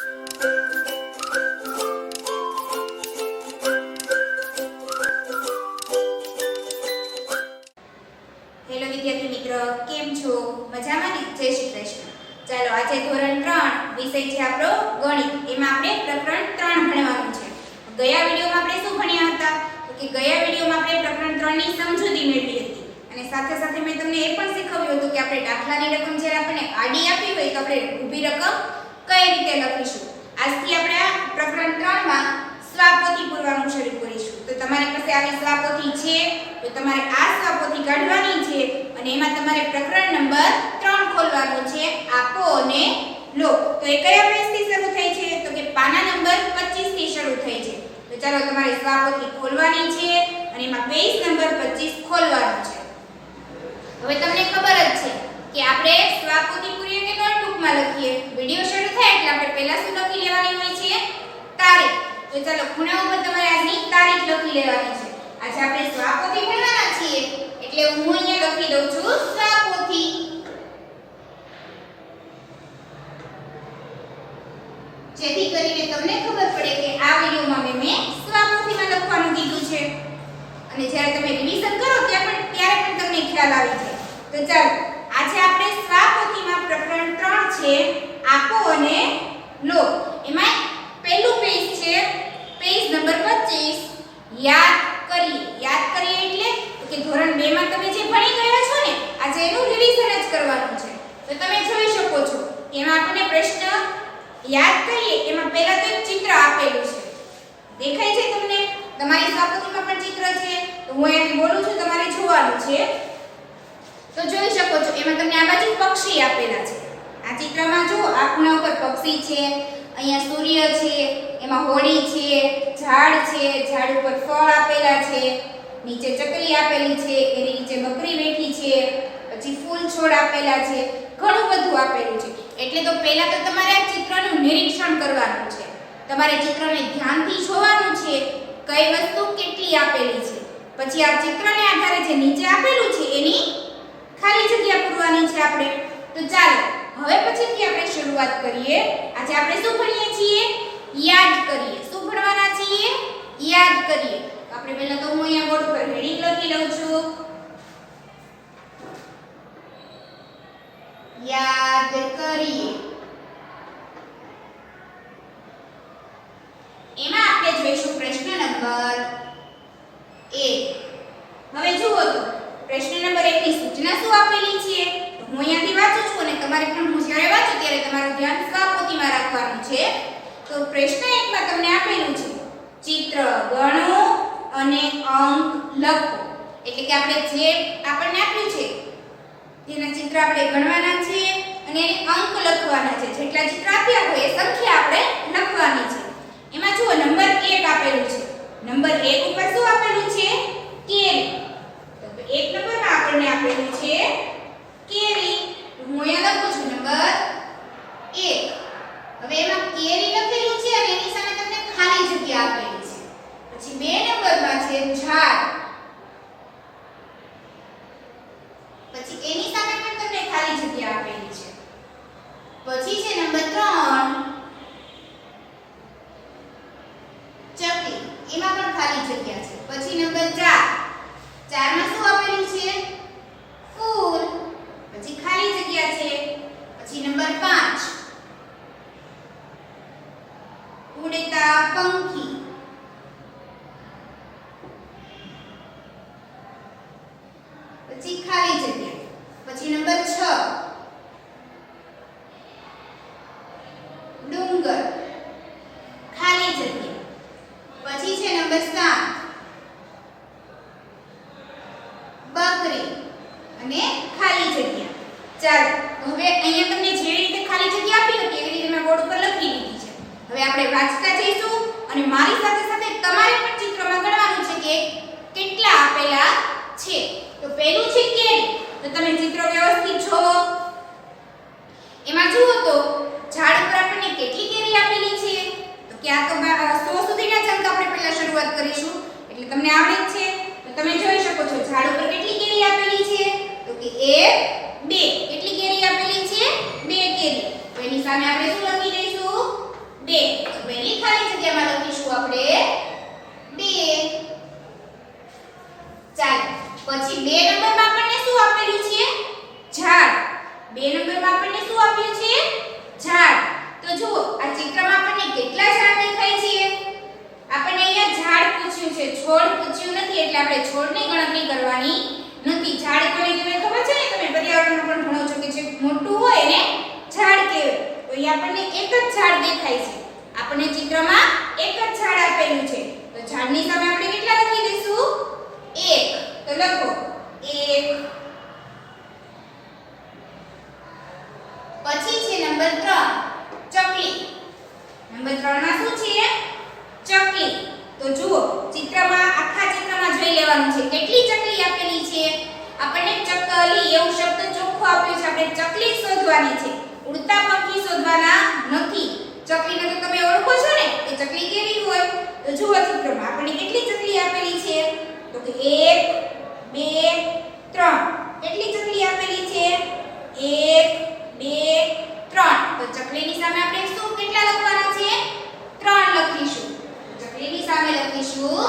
Hello વિદ્યાર્થી મિત્રો, કેમ છો? મજામાં ને? જય શ્રી કૃષ્ણ. ચાલો આજે ધોરણ 3 વિષય છે આપણો ગણિત. એમાં આપણે પ્રકરણ 3 ભણવાનું છે. ગયા વિડિયોમાં આપણે શું ભણ્યા હતા? તો કે ગયા વિડિયોમાં આપણે પ્રકરણ 3 ની સમજૂતી મેળવી હતી અને સાથે સાથે મેં તમને એ પણ શીખવ્યું હતું કે આપણે દાખલાની રકમ જ્યારે આપણને આડી આપી હોય તો આપણે ઊભી રકમ કઈ રીતે લખીશું. આજથી આપણે આ પ્રકરણ 3 માં સ્વાપોથી પૂરવાનું શરૂ કરીશું. તો તમારી પાસે આવી સ્વાપોથી છે તો તમારે આ સ્વાપોથી કાઢવાની છે અને એમાં તમારે પ્રકરણ નંબર 3 ખોલવાનું છે, આપો અને લો. તો એ કયા પેજથી શરૂ થાય છે? તો કે પાના નંબર 25 થી શરૂ થાય છે. તો ચાલો તમારે સ્વાપોથી ખોલવાની છે અને એમાં પેજ નંબર 25 ખોલવાનું છે. હવે તમને ખબર જ છે કે આપણે સ્વાપોથી પૂરીએ કે નોટબુકમાં લખીએ. વિડિયો શરૂ થાય એટલે આપણે પહેલા શું લખી લેવાની હોય છે? તારીખ. તો ચાલો ખૂણા ઉપર તમારે આજની તારીખ લખી લેવાની છે. આજે આપણે સ્વાપોથી ભણવાના છીએ એટલે હું અહીંયા લખી દઉં છું સ્વાપોથી. જેથી કરીને તમને ખબર પડે કે આ વિડિયોમાં મેં સ્વાપોથીમાં લખવાનું કીધું છે અને જ્યારે તમે રિવિઝન કરો ત્યારે પણ તમને ખ્યાલ આવી જાય. તો ચાલો આજે આપણે સ્વાપોથીમાં પ્રકરણ 3 છે, આપો અને લો. એમાં પહેલું પેજ છે પેજ નંબર 25, યાદ કરીએ. યાદ કરીએ એટલે કે ધોરણ 2 માં તમે જે ભણી ગયા છો ને આજે એનું રિવિઝન જ કરવાનું છે. તો તમે જોઈ શકો છો એમાં આપણને પ્રશ્ન યાદ કરીએ એમાં પહેલા તો એક ચિત્ર આપેલું છે. દેખાય છે તમને? તમારી સ્વાપોથીમાં પણ ચિત્ર છે. તો હું અહીંથી બોલું છું, તમારે જોવાનું છે. તો જોઈ શકો છો એમાં તમને આ બાજુ પક્ષી આપેલા છે. આ ચિત્રમાં જુઓ, આ ખૂણા ઉપર પક્ષી છે, અહીંયા સૂર્ય છે, એમાં હોળી છે, ઝાડ છે, ઝાડ ઉપર ફળ આપેલા છે, નીચે ચકલી આપેલી છે, એની નીચે બકરી બેઠી છે, પછી ફૂલ છોડ આપેલા છે, ઘણું બધું આપેલું છે. એટલે તો પહેલા તો તમારે આ ચિત્રનું નિરીક્ષણ કરવાનું છે. તમારે ચિત્રને ધ્યાનથી જોવાનું છે કઈ વસ્તુ કેટલી આપેલી છે. પછી આ ચિત્રને આધારે જે નીચે આપેલું છે એની ખાલી જગ્યા પૂરવાની છે આપણે. તો ચાલો હવે પછીથી આપણે શરૂઆત કરીએ. આજે આપણે શું ભણીએ છીએ? યાદ કરીએ. શું ભણવાના છીએ? યાદ કરીએ. તો આપણે પહેલા તો હું અહીંયા બોર્ડ પર હેડિંગ લખી લઉં છું, યાદ કરીએ. એમાં આપણે જોઈશું પ્રશ્ન નંબર 1. હવે જુઓ તો પ્રશ્ન નંબર 1 ની સૂચના શું આપેલી છે? તો હું અહીંયાથી વાંચું છું અને તમારે પણ હું જ્યારે વાંચું ત્યારે તમારું ધ્યાન સ્વાપોથીમાં રાખવાનું છે. તો પ્રશ્ન 1 માં તમને આપેલું છે ચિત્ર ગણો અને અંક લખો. એટલે કે આપણે જે આપણને આપ્યું છે તેના ચિત્ર આપણે ગણવાના છે અને એને અંક લખવાના છે. જેટલા ચિત્ર આપ્યા હોય એ સંખ્યા આપણે લખવાની છે. એમાં જુઓ નંબર 1 આપેલું છે. નંબર 1 ઉપર શું આપેલું છે? કેરી. તો 1 નંબરમાં આપણને આપેલું છે કેરી. હું અહીંયા લખું છું નંબર 1. હવે એમાં કેરી લખેલું છે અને એની સામે તમને ખાલી જગ્યા આપેલી છે. પછી 2 નંબરમાં છે ઝાડ. પછી એની સામે પણ તમને ખાલી જગ્યા આપેલી છે. પછી છે નંબર 3 ચકલી. એમાં પણ ખાલી જગ્યા છે. પછી નંબર 4. 4 માં શું આપેલું છે? ફૂલ. પછી ખાલી જગ્યા છે. પછી નંબર 5 ઉડતા પંખી. પછી ખાલી જગ્યા. પછી નંબર 6 ડુંગર. ખાલી જગ્યા. પછી છે નંબર 7 બકરી અને ખાલી જગ્યા. ચાલો હવે અહીંયા તમને જે રીતે ખાલી જગ્યા આપી હતી એવી રીતે મેં બોર્ડ ઉપર લખી દીધી છે. હવે આપણે વાંચતા જઈશું અને મારી સાથે સાથે તમારે પણ ચિત્રમાં ગણવાનું છે કે કેટલા આપેલા છે. તો પહેલું છે કેરી. તો તમે ચિત્ર વ્યવસ્થિત જોવો. એમાં જુઓ તો ઝાડ ઉપર આપણને કેટલી કેરી આપેલી છે? તો કે આ તો 100 સુધીના જ અંક આપણે પહેલા શરૂઆત કરીશું એટલે તમને આવડે જ છે. તો તમે જોઈ શકો છો ઝાડ ઉપર કેટલી કેરી આપેલી છે? તો કે 1 2. કેટલી કેરી આપેલી છે? 2 કેરી. તો એની સામે આપણે શું લખી દઈશું? આપણે છોડની ગણતરી કરવાની નથી. ઝાડ કોને કહેવાય ખબર છે ને? તમે પર્યાવરણમાં પણ ભણો છો કે જે મોટું હોય એને ઝાડ કહેવાય. તો અહીં આપણને એક જ ઝાડ દેખાય છે. આપણને ચિત્રમાં એક જ ઝાડ આપેલું છે. તો ઝાડની સામે આપણે કેટલા લખી દઈશું? 1. તો લખો 1. પછી છે નંબર 3 ચકલી. નંબર 3 માં શું છે? ચકલી. તો જુઓ ચિત્રમાં આખા ચિત્રમાં જોઈ લેવાનું છે કેટલી ચકલી આપેલી છે. આપણને ચકલી એવું શબ્દ ચોખ્ખો આપ્યો છે. આપણે ચકલી શોધવાની છે, ઉડતા પંખી શોધવાના નથી. ચકલીને તો તમે ઓળખો છો ને કે ચકલી કેવી હોય. તો જુઓ ચિત્રમાં આપણને કેટલી ચકલી આપેલી છે? તો કે 1 2 3. કેટલી ચકલી આપેલી છે? 1 2 3. તો ચકલીની સામે આપણે શું કેટલા લખવાના છે? 3 લખીશું. ચકલીની સામે લખીશું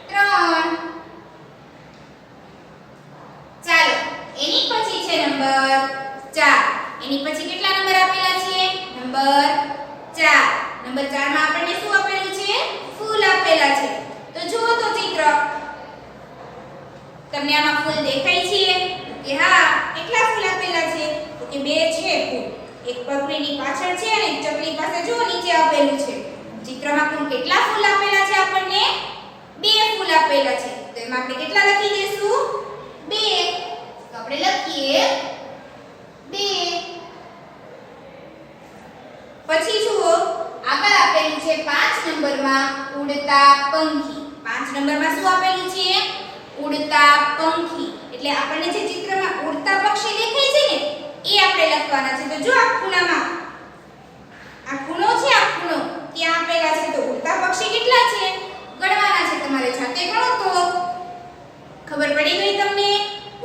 3. ચાલો એની પછી છે નંબર 4. એની પછી કેટલા નંબર આપેલા છે? નંબર 4. નંબર 4 માં આપણને શું આપેલું છે? ફૂલ આપેલા છે. તો જુઓ તો ચિત્ર, તમને આમાં ફૂલ દેખાય છે કે હા? કેટલા ફૂલ આપેલા છે? તો કે 2 છે ફૂલ. એક પકડીની પાછળ છે અને ચકલી પાસે જો નીચે આપેલું છે. ચિત્રમાં કુલ કેટલા ફૂલ આપેલા છે? આપણને 2 ફૂલ આપેલા છે. તો એમાં આપણે કેટલા લખી દઈશું? 2. તો આપણે લખીએ 2. પછી જુઓ આગળ આપેલું છે 5 નંબરમાં ઉડતા પંખી. 5 નંબરમાં શું આપેલું છે? ઉડતા પંખી. એટલે આપણને જે ચિત્રમાં ઉડતા પક્ષી દેખાય છે ને એ આપણે લખવાના છે. તો જો આ ખૂણામાં આ ખૂણો છે, આ ખૂણો ત્યાં આપેલા છે. તો ઉડતા પક્ષી કેટલા છે ગણવાના છે. તમારે જાતે ગણો તો ખબર પડી ગઈ તમને.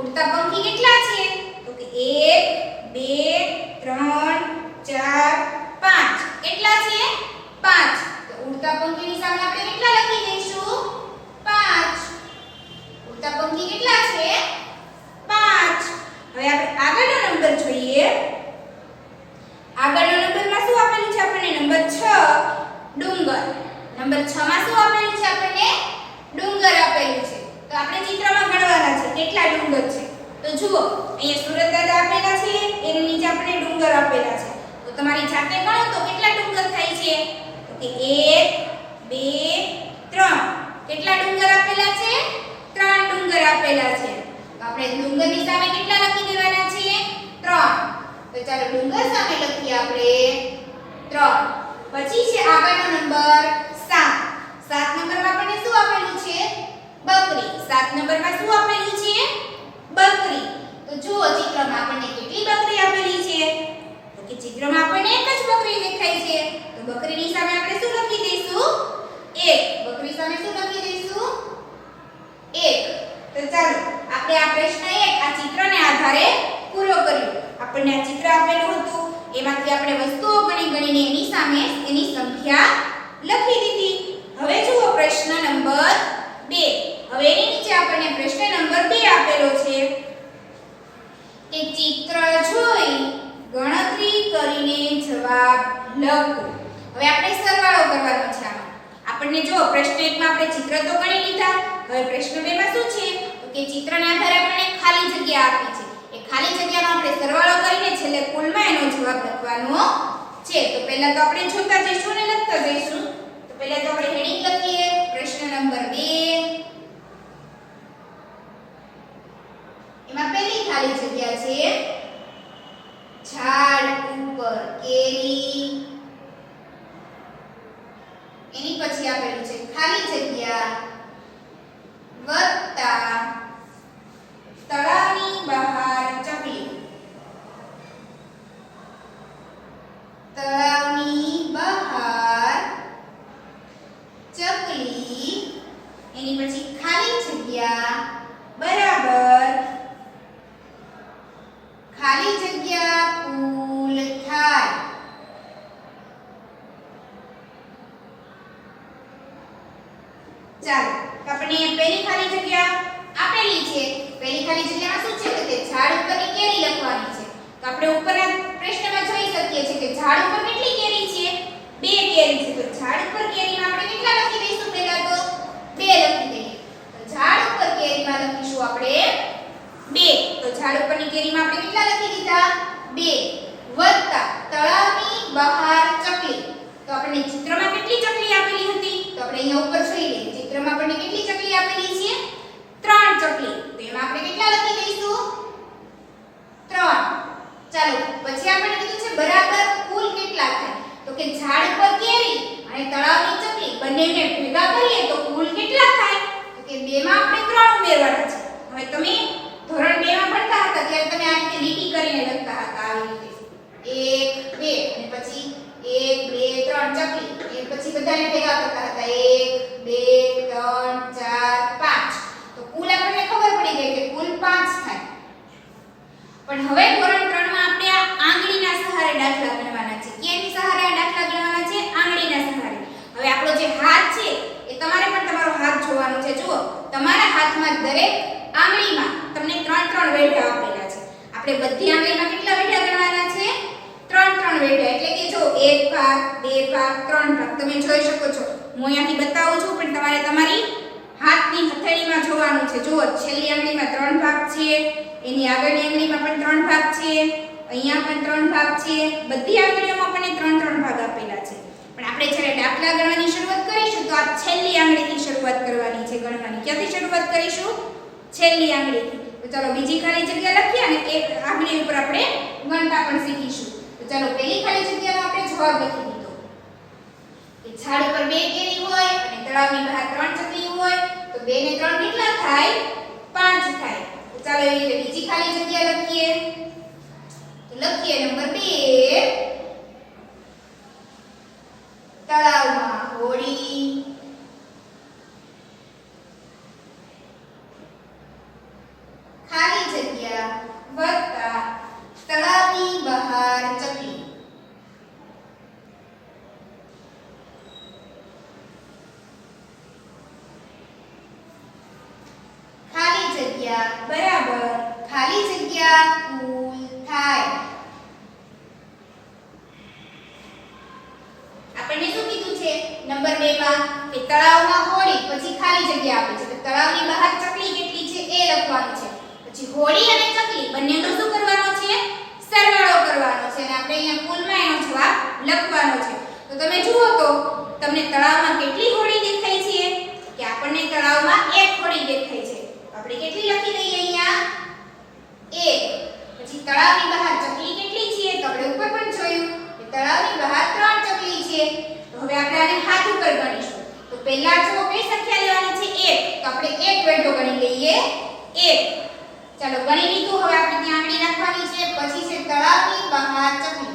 ઉડતા પંખી કેટલા છે? તો કે 1 2 3 4 5. કેટલા છે? 5. તો ઉડતા પંખીની સામે આપણે કેટલા લખી દઈશું? 5. ઉડતા પંખી કેટલા છે? 5. હવે આપણે આગળનો નંબર જોઈએ. આગળનો નંબરમાં શું આપેલું છે આપણને? નંબર 6 ડુંગર. નંબર 6 માં શું આપેલું છે આપણને? ડુંગર આપેલું છે. તો આપણે ચિત્રમાં ગણવાના છે કેટલા ડુંગર છે. તો જુઓ અહીંયા સુરત દાદા આપેલા છે, એની નીચે આપણે ડુંગર આપેલા છે. તો તમારી જાતે ગણો તો કેટલા ડુંગર થાય છે? તો કે 1 2 3. કેટલા ડુંગર આપેલા છે? 3 ડુંગર આપેલા છે. તો આપણે ડુંગરની સામે કેટલા લખી દેવાના છે? 3. તો ચાલો ડુંગર સામે લખીએ આપણે 3. પછી છે આગળનો નંબર 7. 7 નંબરમાં આપણને શું આપેલું છે? બકરી. 7 નંબરમાં શું આપેલું છે? બકરી. તો જુઓ ચિત્રમાં આપણને કેટલી બકરી આપેલી છે? તો કે ચિત્રમાં આપણને એક જ બકરી દેખાય છે. તો બકરીની સામે આપણે શું લખી દઈશું? 1. બકરી સામે શું લખી દઈશું? 1. તો ચાલો આપણે આ પ્રશ્ન 1 આ ચિત્રને આધારે પૂરો કર્યો. આપણને આ ચિત્ર આપેલું હતું, એમાંથી આપણે વસ્તુઓ ગણીને એની સામે એની સંખ્યા લખી દીધી. હવે જુઓ પ્રશ્ન નંબર 2. હવે એની નીચે આપણને પ્રશ્ન નંબર 2 આપેલો છે કે ચિત્ર જોઈ ગણતરી કરીને જવાબ લખો. હવે આપણે સરવાળો કરવાનો છે આમાં. આપણને જો પ્રશ્ન 1 માં આપણે ચિત્ર તો ગણી લીધા. હવે પ્રશ્ન 2 માં શું છે? તો કે ચિત્રના આધારે આપણને ખાલી જગ્યા આપી છે. એ ખાલી જગ્યાનો આપણે સરવાળો કરીને છેલ્લે કુલમાં એનો જવાબ લખવાનો છે. તો પહેલા તો આપણે જોતા જઈશું અને લખતા જઈશું. તો પહેલા તો આપણે હેડિંગ લખીએ પ્રશ્ન નંબર 2. એમાં પહેલી ખાલી જગ્યા છે ઝાડ ઉપર કેરી. એની પછી આપેલું છે ખાલી જગ્યા વત્તા તળાવની બહાર ચકલી. તળાવની બહાર ચકલી. એની પછી ખાલી જગ્યા બરાબર ખાલી જગ્યા કુલ થાય. ચાલો આપણે પહેલી ખાલી જગ્યા આપેલી છે. પહેલી ખાલી જગ્યામાં શું છે કે તે ઝાડ ઉપરની કેરી લખવાની છે. તો આપણે ઉપરના પ્રશ્નમાં જોઈ શકીએ છીએ કે ઝાડ ઉપર કેટલી કેરી છે? 2 કેરી છે. તો ઝાડ ઉપર કેરીમાં આપણે કેટલા લખી દઈશું? પહેલા તો 2 લખી દઈએ. તો ઝાડ ઉપર અને તળાવની ચકલી બંનેને ભેગા કરીએ તો કુલ કેટલા થાય? તો કે 2 માં આપણે 3 ઉમેરવાના છે. હવે તમે ધોરણ 2 માં ભણતા હતા ત્યારે તમે આ રીતે લીટી કરીને લખતા હતા આવી રીતે 1 2 અને પછી 1 2 3 ચકલી એ પછી બધાને ભેગા કરતા હતા 1 2 3 4 5 તો કુલ આપણને ખબર પડી ગઈ કે કુલ 5 થાય. પણ હવે ધોરણ 3 માં આપણે આ આંગળીના સહારે દાખલા ગણવાના છે. કેની સહારે આ દાખલા ગણવાના છે? આંગળીના સહારે. હવે આપણો જે હાથ છે એ તમારે પણ તમારો હાથ જોવાનો છે. જુઓ તમારા હાથમાં દરેક આંગળીમાં તમને 3 વેઢા આપેલા છે. આપણે બધી આંગળીમાં કેટલા વેઢા ગણવાના છે? 3 વેઢા. એટલે કે જો 1 ભાગ 2 ભાગ 3 ભાગ તમે જોઈ શકો છો. હું અહીંયાથી બતાવું છું પણ તમારે તમારી હાથની હથેળીમાં જોવાનું છે. જુઓ છેલ્લી આંગળીમાં 3 ભાગ છે, એની આગળની આંગળીમાં પણ 3 ભાગ છે, અહીંયા પણ 3 ભાગ છે. બધી આંગળીઓમાં આપણને 3 ભાગ આપેલા છે. પણ આપણે જ્યારે દાખલા ગણવાની શરૂઆત કરીશું તો આ છેલ્લી આંગળીથી શરૂઆત કરવાની છે ગણવાની. ક્યાંથી શરૂઆત કરીશું? છેલ્લી આંગળીથી. તો ચાલો બીજી ખાલી જગ્યા લખીએ અને એક આંગળી ઉપર આપણે ગણતા પણ શીખીશું. તો ચાલો પહેલી ખાલી જગ્યામાં આપણે જવાબ લખી દીધો કે ઝાડ ઉપર 2 કેરી હોય અને તળાવની બહાર 3 ચકલી હોય તો 2 ને 3 કેટલા થાય? 5 થાય. તો ચાલો એ રીતે બીજી ખાલી જગ્યા લખીએ. તો લખીએ નંબર 2 તળાવમાં હોડી ખાલી જગ્યા વત્તા તળાવની બહાર ચકલી. ખાલી જગ્યા બરાબર ખાલી જગ્યા કુલ થાય. આપણને શું કીધું છે નંબર 2 માં કે તળાવમાં હોડી પછી ખાલી જગ્યા આપી છે. તો તળાવની બહાર ચકલી કેટલી છે એ લખવાનું છે. પછી હોડી અને ચકલી બંનેનો શું કરવાનો છે? સરવાળો કરવાનો છે અને આપણે અહીંયા કુલમાં એનો જવાબ લખવાનો છે. તો તમે જુઓ તો તમને તળાવમાં કેટલી હોડી દેખાય છે? કે આપણને તળાવમાં 1 હોડી દેખાય છે. આપણે કેટલી લખી દઈએ અહીંયા? 1. પછી તળાવની બહાર ચકલી કેટલી છે? તો આપણે ઉપર પણ જોયું કે તળાવની બહાર 3 ચકલી છે. તો હવે આપણે આને હાથ ઉપર ગણીશું. તો પહેલા જો કઈ સંખ્યા લેવાની છે? 1. તો આપણે 1 વેઢો ગણી લઈએ 1. ચાલો ગણી લીધું. હવે આપણે ત્યાં આંગળી નાખવાની છે. પછી છે તળાવની બહાર ચકલી.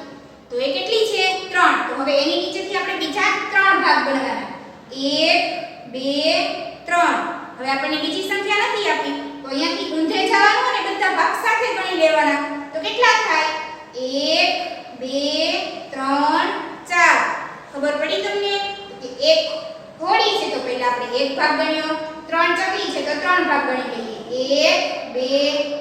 તો એ કેટલી છે? 3. તો હવે એની નીચેથી આપણે બીજા 3 ભાગ ગણવાના 1 2 3. હવે આપણને બીજી સંખ્યા નથી આપી તો અહીંયાથી ઊંધે જવાનું અને બધા ભાગ સાથે ગણી લેવાના. તો કેટલા થાય? 1 2 3 4. ખબર પડી તમને કે 1 હોડી છે તો પહેલા આપણે 1 ભાગ ગણ્યો, 3 ચકલી છે તો 3 ભાગ ગણી લઈએ 1 2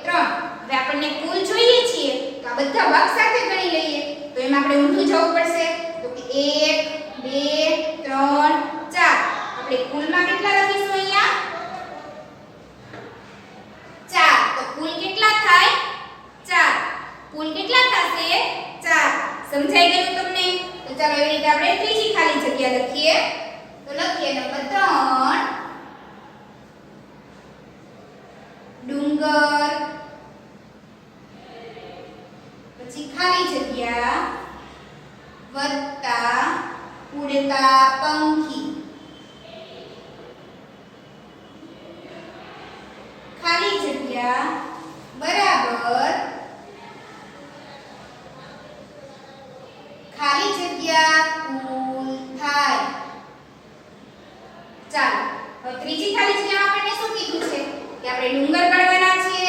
3. હવે આપણને કુલ જોઈએ છીએ તો આ બધા ભાગ સાથે ગણી લઈએ. તો એમાં આપણે ઊંધું જવું પડશે. તો કે 1 2 3 4. આપણે કુલમાં કેટલા લખીશું અહીંયા? 4. તો કુલ કેટલા થાય? 4. કુલ કેટલા થશે? 4. સમજાઈ ગયું તમને? તો ચાલો એવી રીતે આપણે ત્રીજી ખાલી જગ્યા લખીએ. તો લખીએ નંબર 3 ડુંગર પછી ખાલી જગ્યા વત્તા ઉડતા પંખી. ખાલી જગ્યા બરાબર ખાલી જગ્યા કુલ થાય. ચાલો હવે ત્રીજી ખાલી જગ્યામાં આપણને શું કીધું છે કે આપણે ડુંગર ગણવાના છે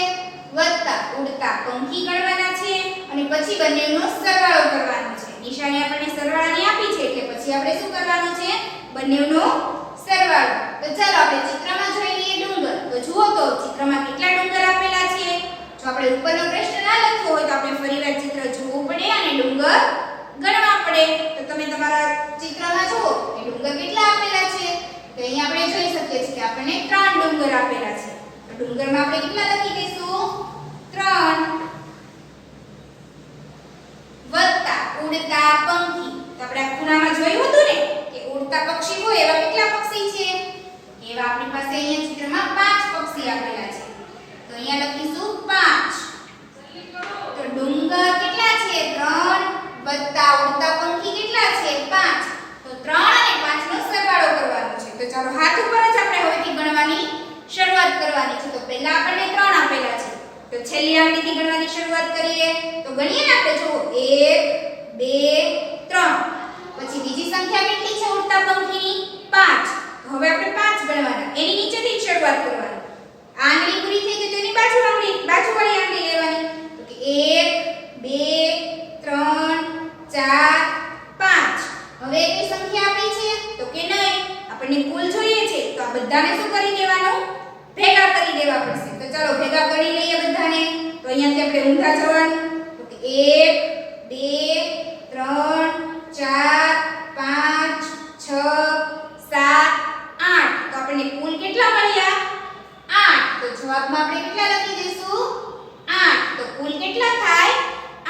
વત્તા ઉડતા પંખી ગણવાના છે અને પછી બંનેનો સરવાળો કરવાનો છે. નિશાની આપણને સરવાળાની આપી છે એટલે પછી આપણે શું કરવાનું છે? બંનેનો સરવાળો. તો ચાલો આપણે ચિત્રમાં જોઈ લઈએ ડુંગર. તો જુઓ તો ચિત્રમાં કેટલા ડુંગર આપેલા છે? જો આપણે ઉપરનો પ્રશ્ન ના લખ્યો હોય તો આપણે ફરીવાર ચિત્ર જોવું પડે અને ડુંગર ગણવા પડે. તો તમે તમારા ચિત્રમાં જુઓ કે ડુંગર કેટલા આપેલા છે? તો અહીં આપણે જોઈ શકીએ છીએ કે આપણને 3 ડુંગર આપેલા છે. તો ડુંગરમાં આપણે કેટલા લખી દઈશું? 3 વત્તા ઉડતા પંખી. તો આપણે આ ખૂણામાં જોયું હતું ને કે ઉડતા પક્ષી હોય એવા કેટલા પક્ષી છે? એવા આપણી પાસે અહીંયા ચિત્રમાં 5 પક્ષી આપેલા છે. તો અહીંયા લખીશું 5. તો ડુંગર કેટલા છે? 3 વત્તા ઉડતા પંખી કેટલા છે? 5. તો 3 અને ક્યાંથી ગણવાની શરૂઆત કરીએ તો ગણીએ ને આપણે જુઓ 1 2 3 પછી બીજી સંખ્યા કેટલી છે ઉડતા પંખીની 5 તો હવે આપણે 5 ગણવાના એની નીચેથી શરૂઆત કરવાની આ આંગળી પૂરી થઈ ગઈ તો એની બાજુવાળી આંગળી લેવાની તો કે 1 2 3 4 5 હવે કઈ સંખ્યા આપી છે તો કે નહીં આપણને કુલ જોઈએ છે તો આ બધાને શું કરી દેવાનું ભેગા કરી દેવા પડશે તો ચાલો ભેગા કરી લઈએ બધાને તો અહીંયાથી આપણે ઊંધા જવાનું તો કે 1 2 3 4 5 6 7 8 તો આપણને કુલ કેટલા મળ્યા 8 તો જવાબમાં આપણે કેટલા લખી દઈશું 8 તો કુલ કેટલા થાય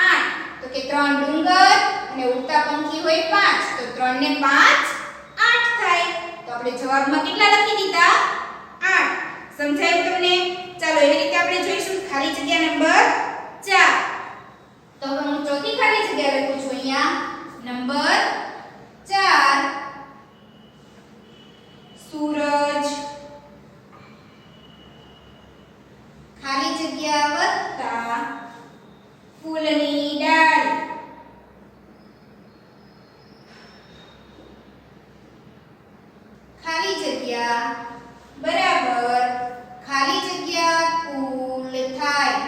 8 તો કે 3 ડુંગર અને ઉડતા પંખી હોય 5 તો 3 ને 5 8 થાય તો આપણે જવાબમાં કેટલા લખી દીધા 8 સમજાયું તમને ચાલો એવી રીતે આપણે જોઈશું ખાલી જગ્યા નંબર 4 તો હવે હું ચોથી ખાલી જગ્યા લખું છું અહીંયા નંબર 4 સૂરજ ખાલી જગ્યા વત્તા ફૂલની ડાળી ખાલી જગ્યા બરાબર ખાલી જગ્યા કુલ થાય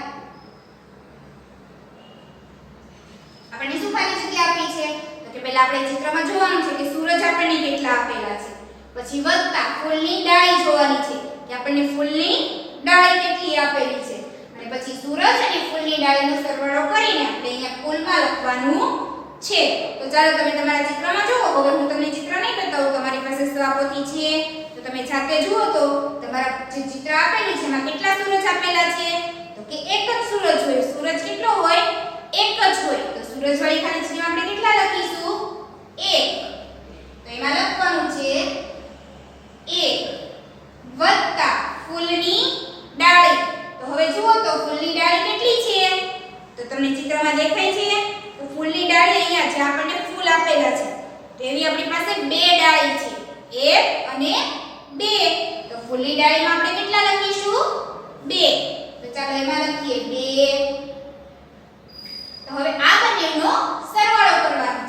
આપણને શું ખાલી જગ્યા આપી છે તો કે પહેલા આપણે ચિત્રમાં જોવાનું છે કે સૂરજ આપણને કેટલા આપેલા છે પછી વત્તા ફૂલની ડાળી જોવાની છે કે આપણને ફૂલની ડાળી કેટલી આપેલી છે અને પછી સૂરજ અને ફૂલની ડાળીનો સરવાળો કરીને આપણે અહીંયા કુલમાં લખવાનું છે તો ચાલો તમે તમારા ચિત્રમાં જુઓ હવે હું તમને ચિત્ર નહીં બતાવું તમારી પાસે સ્વાપોથી છે તો તમે જાતે જુઓ તો તમારા જે ચિત્ર આપેલું છે એમાં કેટલા સૂરજ આપેલા છે તો કે એક જ સૂરજ હોય સૂરજ કેટલો હોય એક જ હોય તો સૂરજવાળી ખાલી જગ્યામાં આપણે કેટલા લખીશું 1 તો એમાં લખવાનું છે 1 વત્તા ફૂલની ડાળી તો હવે જુઓ તો ફૂલની ડાળી કેટલી છે તો તમને ચિત્રમાં દેખાય છે તો ફૂલની ડાળી અહીંયા છે આપણને ફૂલ આપેલા છે તો એવી આપણી પાસે બે ડાળી છે 1 અને 2 તો ફૂલની ડાળીમાં આપણે કેટલા લખીશું 2 તો ચાલો એમાં લખીએ 2 તો હવે આ બંનેનો સરવાળો કરવાનો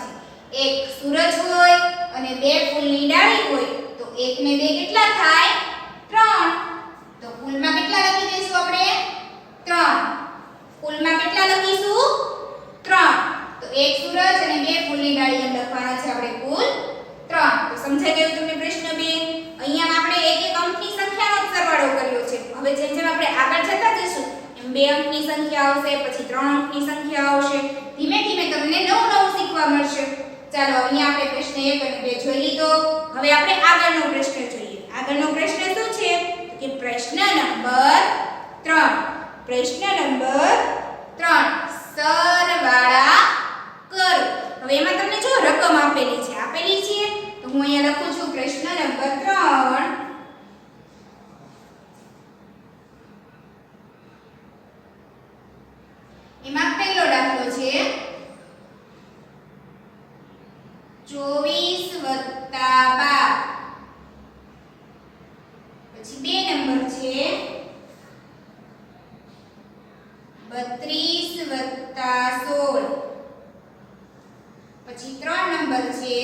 છે એક સૂરજ હોય અને 2 ફૂલની ડાળી હોય તો 1 ને 2 કેટલા થાય 3 તો કુલમાં કેટલા લખી દઈશું આપણે 3 કુલમાં કેટલા લખીશું 3 તો એક સૂરજ અને 2 ફૂલની ડાળી એમ લખવાના છે આપણે કુલ 3 તો સમજાઈ ગયું તમને પ્રશ્ન 2 અહીંયા આપણે એક એક અંકની સંખ્યાનો સરવાળો કર્યો છે હવે જેમ જેમ આપણે આગળ જતા જઈશું એમ 2 અંકની સંખ્યા આવશે પછી 3 અંકની સંખ્યા આવશે ધીમે ધીમે તમને નવું નવું શીખવા મળશે ચાલો અહીંયા આપણે પ્રશ્ન 1 અને 2 જોઈ લીધો હવે આપણે આગળનો પ્રશ્ન જોઈએ આગળનો પ્રશ્ન શું છે કે પ્રશ્ન નંબર 3 સરવાળા કરો હવે એમાં તમને જો રકમ આપેલી છે તો હું અહીંયા લખું છું પ્રશ્ન નંબર 3 એમાં પહેલો દાખલો છે 24 + 12 પછી 2 નંબર છે 32 + 16 પછી 3 નંબર છે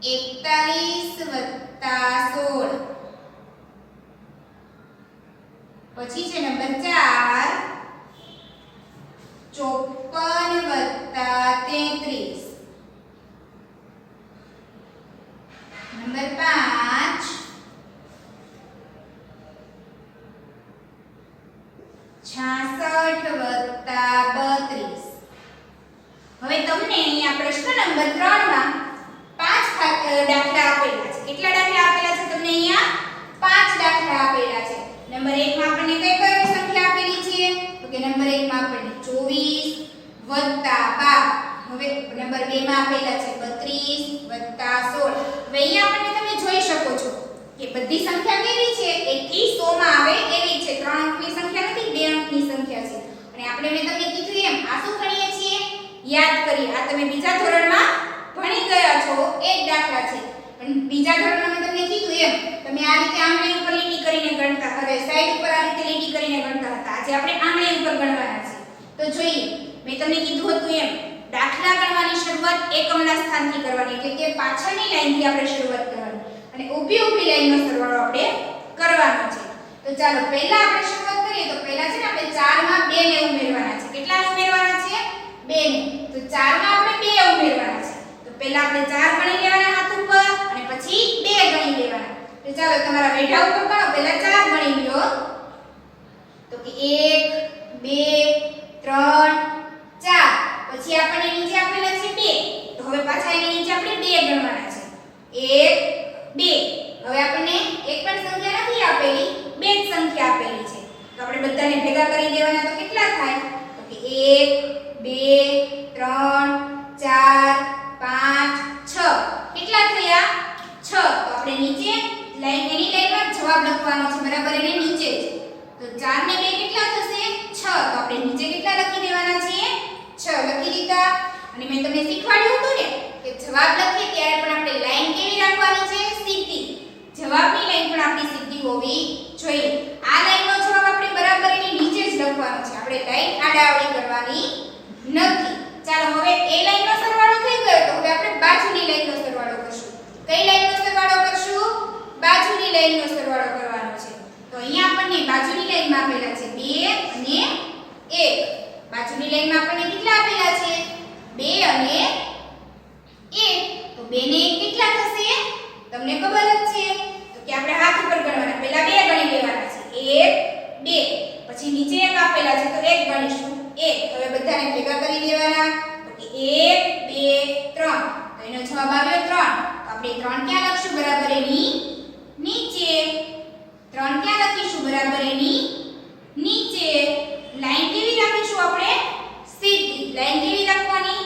41 + 16 પછી છે નંબર 4 54 + 33 નંબર 5 66 + 32 હવે તમને અહીંયા પ્રશ્ન નંબર 3 માં 5 દાખલા આપેલા છે કેટલા દાખલા આપેલા છે તમને અહીંયા 5 દાખલા આપેલા છે નંબર 1 માં આપણને કઈ કઈ સંખ્યા આપેલી છે તો કે નંબર 1 માં આપણને 24 + 12 હવે નંબર 2 માં આપેલા છે 32 + 16 હવે અહીંયા આપણને તમે જોઈ શકો છો કે બધી સંખ્યા કેવી છે 1 થી 100 માં આવે એવી છે 3 અંકની સંખ્યા નથી 2 અંકની સંખ્યા છે અને આપણે મેં તમને કીધું એમ આ શું કરીએ છીએ યાદ કરીએ આ તમે બીજા ધોરણમાં ભણી ગયા છો એક દાખલા છે પણ બીજા ધોરણમાં મેં તમને તમને કીધું એમ તમે આ રીતે આંગળી ઉપર લીટી કરીને ગણતા હવે સાઈડ ઉપર આ રીતે લીટી કરીને ગણતા હતા આજે આપણે આંગળી ઉપર ગણવાના છે તો જોઈએ મેં તમને કીધું હતું એમ દાખલા ગણવાની શરૂઆત એકમના સ્થાનથી કરવાની એટલે કે પાછળની લાઈનથી આપણે શરૂઆત કરવાની અને ઊભી લાઈનનો સરવાળો આપણે કરવાનો છે તો ચાલો પહેલા આપણે શરૂઆત કરીએ તો પહેલા છે ને આપણે 4 માં 2 ને ઉમેરવાના છે કેટલા ઉમેરવાના છે 2 ને તો 4 માં આપણે 2 ઉમેરવાના છે તો પહેલા આપણે 4 ગણી લેવાના હાથ ઉપર અને પછી 2 ગણી લેવાના તો ચાલો તમારા વેઢા ઉપર ગણો પહેલા 4 ગણી લ્યો તો કે 1 2 3 4 પછી આપણને નીચે આપેલા છે 2 તો હવે પાછા એની નીચે આપણે 2 ગણવાના છે 1 2 હવે આપણને એક પણ સંખ્યા નથી આપેલી બે જ સંખ્યા આપેલી છે તો આપણે બધાને ભેગા કરી દેવાના તો કેટલા થાય તો કે 1 2 3 4 5 6 કેટલા થયા 6 તો આપણે નીચે લાઈન એની લાઈનમાં જવાબ લખવાનો છે બરાબર એને નીચે જ તો 4 ને 2 કેટલા થશે 6 તો આપણે નીચે કેટલા લખી દેવાના છે 6 લખી દીધા અને મેં તમને શીખવાડ્યું હતું ને કે જવાબ લખીએ ત્યારે પણ આપણે લાઈન કેવી રાખવાની છે સીધી જવાબની લાઈન પણ આપણી સીધી હોવી જોઈએ આ લાઈનનો જવાબ આપણે બરાબર એની નીચે જ લખવાનો છે આપણે લાઈન આડાઅવળી કરવાની નથી ચાલો હવે એ લાઈનનો સરવાળો થઈ ગયો તો હવે આપણે બાજુની લાઈનનો સરવાળો કરશું કઈ લાઈનનો સરવાળો કરશું બાજુની લાઈનનો સરવાળો કરવાનો છે તો અહીંયા આપણને બાજુની લાઈનમાં આપેલા છે 2 અને 1 બાજુની લાઈનમાં આપણને કેટલા આપેલા છે 2 અને 1 તો 2 ને 1 કેટલા થશે તમને ખબર જ છે તો કે આપણે હાથ ઉપર ગણવાના પહેલા 2 ગણી લેવાના છે 1 2 પછી નીચે 1 આપેલા છે તો 1 ગણીશું 1 હવે બધાને ભેગા કરી દેવાના તો કે 1 2 3 તો એનો જવાબ આવ્યો 3 તો આપણે 3 ક્યાં લખશું બરાબર એની નીચે 3 ક્યાં લખીશું બરાબર એની નીચે લાઈન કેવી રાખીશું આપણે સીધી લાઈન કેવી રાખવાની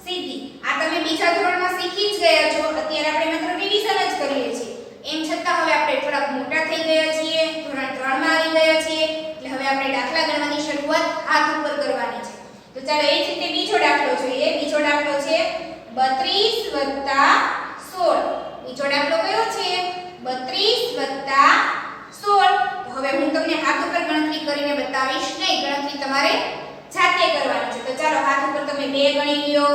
સીધી આ તમે બીજા ધોરણમાં શીખી જ ગયા છો અત્યારે આપણે માત્ર રિવિઝન જ કરીએ છીએ એમ છતાં હવે આપણે થોડા મોટા થઈ ગયા છીએ ધોરણ 3 માં આવી ગયા છીએ એટલે હવે આપણે દાખલા ગણવાની શરૂઆત હાથ ઉપર કરવાની છે તો ચાલો એ જ રીતે બીજો દાખલો જોઈએ બીજો દાખલો છે 32 + 16 બીજો દાખલો કયો છે 32 + 16 તો હવે હું તમને હાથ ઉપર ગણતરી કરીને બતાવીશ નહીં ગણતરી તમારે જાતે કરવાની છે તો ચાલો હાથ ઉપર તમે 2 ગણી લ્યો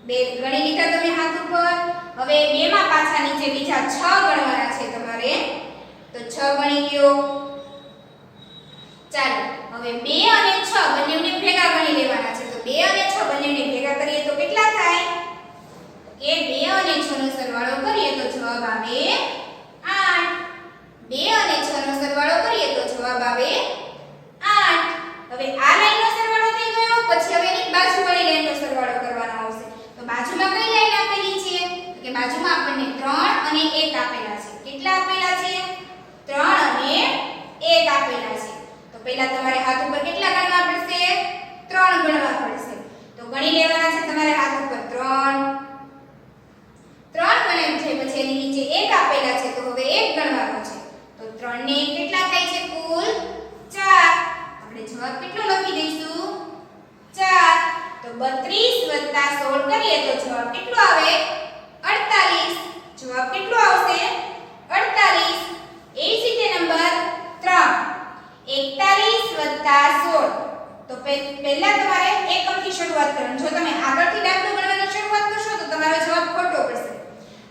2 ગણી લીધા તમે હાથ ઉપર હવે 2 માં પાછા નીચે બીજા 6 ગણવાના છે તમારે તો 6 ગણી લ્યો ચાલો હવે 2 અને 6 બંનેને ભેગા ગણી લેવાના છે તો 2 અને 6 બંનેને ભેગા કરીએ તો કેટલા થાય કે 2 અને 6 નો સરવાળો કરીએ તો જવાબ આવે 8 2 અને 6 નો સરવાળો કરીએ તો જવાબ આવે 8 હવે આ લાઈનનો સરવાળો થઈ ગયો પછી હવે એની બાજુવાળી લાઈનનો સરવાળો કરવાનો આવશે તો બાજુમાં કઈ લાઈન આપેલી છે તો કે બાજુમાં આપણને 3 અને 1 આપેલા છે કેટલા આપેલા છે 3 અને 1 આપેલા છે તો પહેલા તમારે હાથ ઉપર કેટલા ગણવા પડશે 3 ગણવા પડશે તો ગણી લેવાના છે તમારે હાથ ઉપર 3 ગણ્યા છે પછી એની નીચે 1 આપેલા છે તો હવે 1 ગણવાનો છે તો 3 ને 1 કેટલા થાય છે કુલ 4 આપણે જવાબ કેટલો લખી દઈશું 4 તો 32 + 16 કરીએ તો જવાબ કેટલો આવે 48 જવાબ કેટલો આવશે 48 એ જ રીતે નંબર 3 41 + 16 તો પહેલા તમારે એકમથી શરૂઆત કરવાની જો તમે આગળથી દાખલો ગણવાની શરૂઆત કરશો તો તમારો જવાબ ખોટો પડશે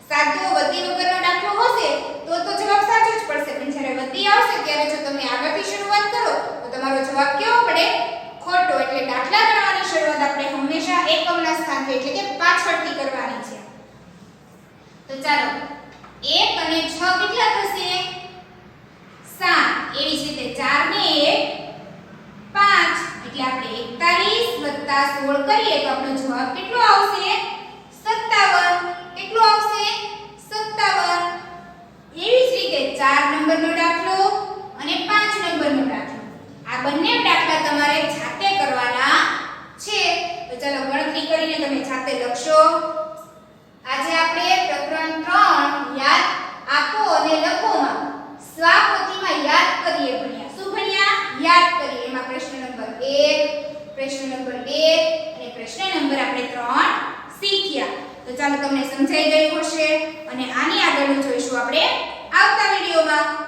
સાદો વધી વગરનો દાખલો હશે તો જવાબ સાચો જ પડશે પણ જ્યારે વધી આવશે ત્યારે જો તમે આગળથી શરૂઆત કરો તો તમારો જવાબ કેવો પડે ખોટો એટલે દાખલા ગણવાની શરૂઆત આપણે હંમેશા એકમના સ્થાનથી એટલે કે પાછળથી કરવાની છે તો ચાલો 1 અને 6 કેટલા થશે 7 એવી જ રીતે 4 ને 1 5 એટલે આપણે 41 + 16 કરીએ તો આપણો જવાબ કેટલો આવશે 57 કેટલો આવશે 57 એવી જ રીતે 4 નંબરનો દાખલો અને 5 નંબરનો દાખલો આ બંને દાખલા તમારે જાતે કરવાના છે તો ચાલો ગણતરી કરીને તમે જાતે લખશો આજે આપણે પ્રકરણ 3 યાદ આપો અને લખોમાં સ્વાપોથીમાં યાદ કરીએ ભણ્યા શું ભણ્યા યાદ કરીએ એમાં પ્રશ્ન નંબર 1 પ્રશ્ન નંબર 2 અને પ્રશ્ન નંબર આપણે 3 શીખ્યા તો ચાલો તમને સમજાઈ ગયું હશે અને આની આગળનું જોઈશું આપણે આવતા વિડીયોમાં.